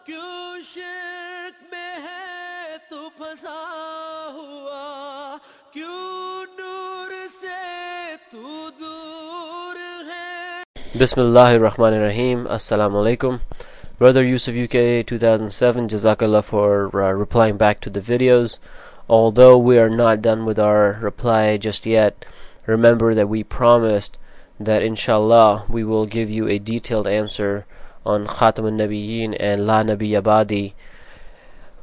क्यों शिर्क में है तू फंसा हुआ, क्यों नूर से तू दूर है. Bismillahirrahmanirrahim. Assalamu alaikum. Brother Yusuf UK 2007, Jazakallah for replying back to the videos. Although we are not done with our reply just yet, remember that we promised that inshallah we will give you a detailed answer on Khatam al-Nabiyyin and La Nabi Abadi.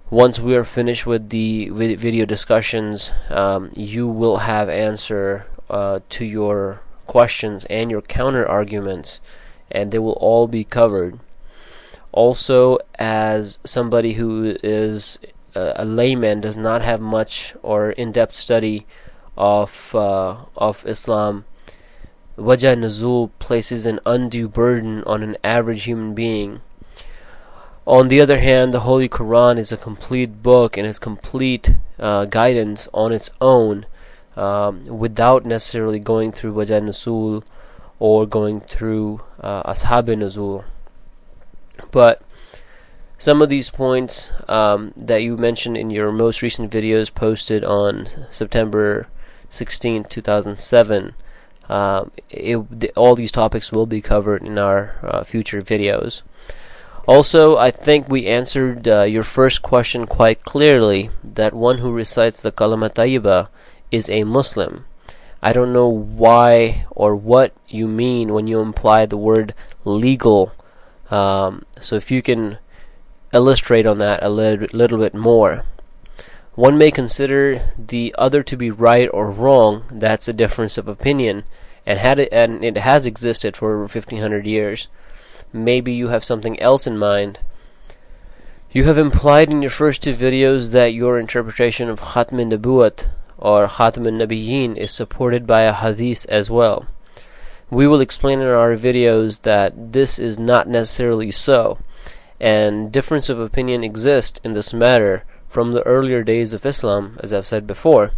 Once we are finished with the video discussions, you will have answer to your questions and your counter arguments, and they will all be covered. Also, as somebody who is a layman, does not have much or in-depth study of Islam, Wajah Nuzul places an undue burden on an average human being. On the other hand, the Holy Quran is a complete book and is complete guidance on its own, without necessarily going through Wajah Nuzul or going through Ashab Nuzul. But some of these points that you mentioned in your most recent videos posted on September 16, 2007, all these topics will be covered in our future videos. Also, I think we answered your first question quite clearly, that one who recites the Kalama Tayyiba is a Muslim. I don't know why or what you mean when you imply the word legal. So if you can illustrate on that a little bit more. One may consider the other to be right or wrong. That's a difference of opinion, and it has existed for over 1500 years. Maybe you have something else in mind. You have implied in your first two videos that your interpretation of Khatm al-Nabuwat or Khatam al-Nabiyyin is supported by a hadith as well. We will explain in our videos that this is not necessarily so, and difference of opinion exists in this matter from the earlier days of Islam, as I've said before,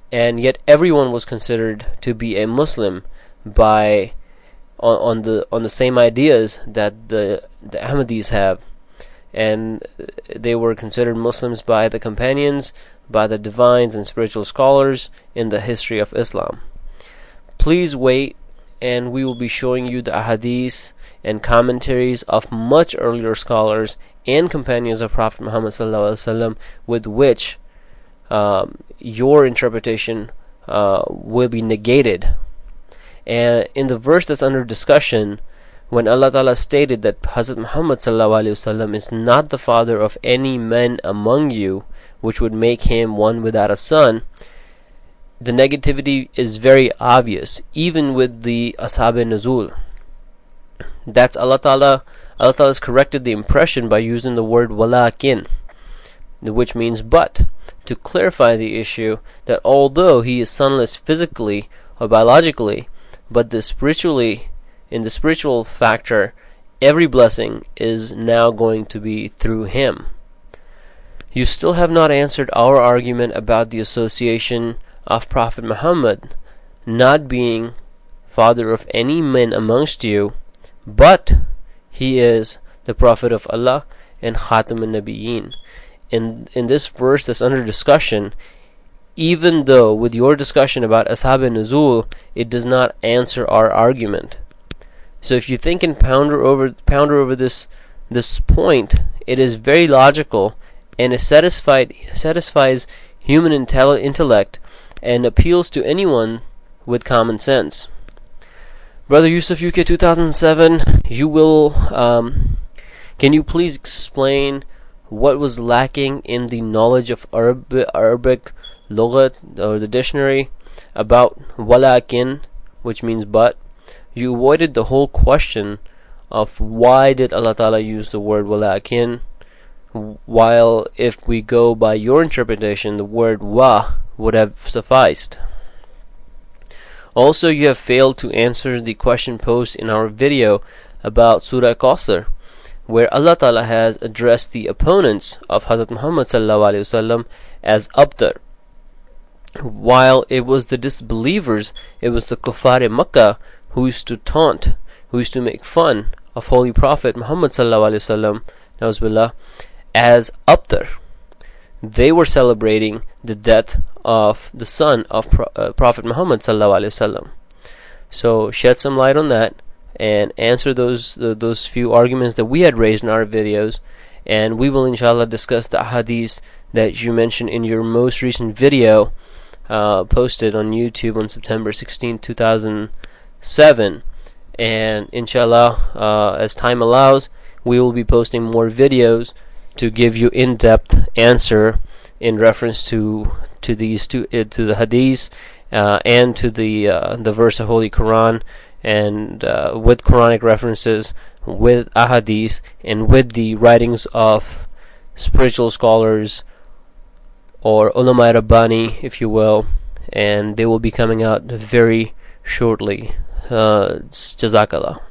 and yet everyone was considered to be a Muslim by on the same ideas that the Ahmadis have, and they were considered Muslims by the companions, by the divines and spiritual scholars in the history of Islam. Please wait, and we will be showing you the ahadith and commentaries of much earlier scholars and companions of Prophet Muhammad ﷺ, with which your interpretation will be negated. And in the verse that's under discussion, when Allah Ta'ala stated that Hazrat Muhammad ﷺ is not the father of any men among you, which would make him one without a son, the negativity is very obvious, even with the Ashab Nuzul. That's Allah Ta'ala has corrected the impression by using the word walakin, which means but, to clarify the issue that although he is sonless physically or biologically, but in the spiritual factor, every blessing is now going to be through him. You still have not answered our argument about the association of Prophet Muhammad not being father of any men amongst you, but he is the Prophet of Allah and Khatam al-Nabiyyin. In this verse that's under discussion, even though with your discussion about Ashab Nuzul, it does not answer our argument. So if you think and ponder over this point, it is very logical, and it satisfies human intellect and appeals to anyone with common sense. Brother Yusuf UK 2007, you will can you please explain what was lacking in the knowledge of Arabic Lughat or the dictionary about walakin, which means but? You avoided the whole question of why did Allah Ta'ala use the word walakin, while if we go by your interpretation, the word wa would have sufficed. Also, you have failed to answer the question posed in our video about Surah Qasr, where Allah Ta'ala has addressed the opponents of Hazrat Muhammad ﷺ as abtar, while it was the disbelievers, it was the kuffar in Makkah who used to taunt, who used to make fun of Holy Prophet Muhammad ﷺ Nauzubillah, as Abtar. They were celebrating the death of the son of Prophet Muhammad sallallahu alaihi wasallam. So shed some light on that and answer those few arguments that we had raised in our videos, and we will inshallah discuss the hadiths that you mentioned in your most recent video posted on YouTube on September 16, 2007. And inshallah, as time allows, we will be posting more videos to give you in-depth answer in reference to these to the hadiths and to the verse of Holy Quran, and with Quranic references, with ahadith, and with the writings of spiritual scholars or ulama rabbani, if you will, and they will be coming out very shortly. Jazakallah.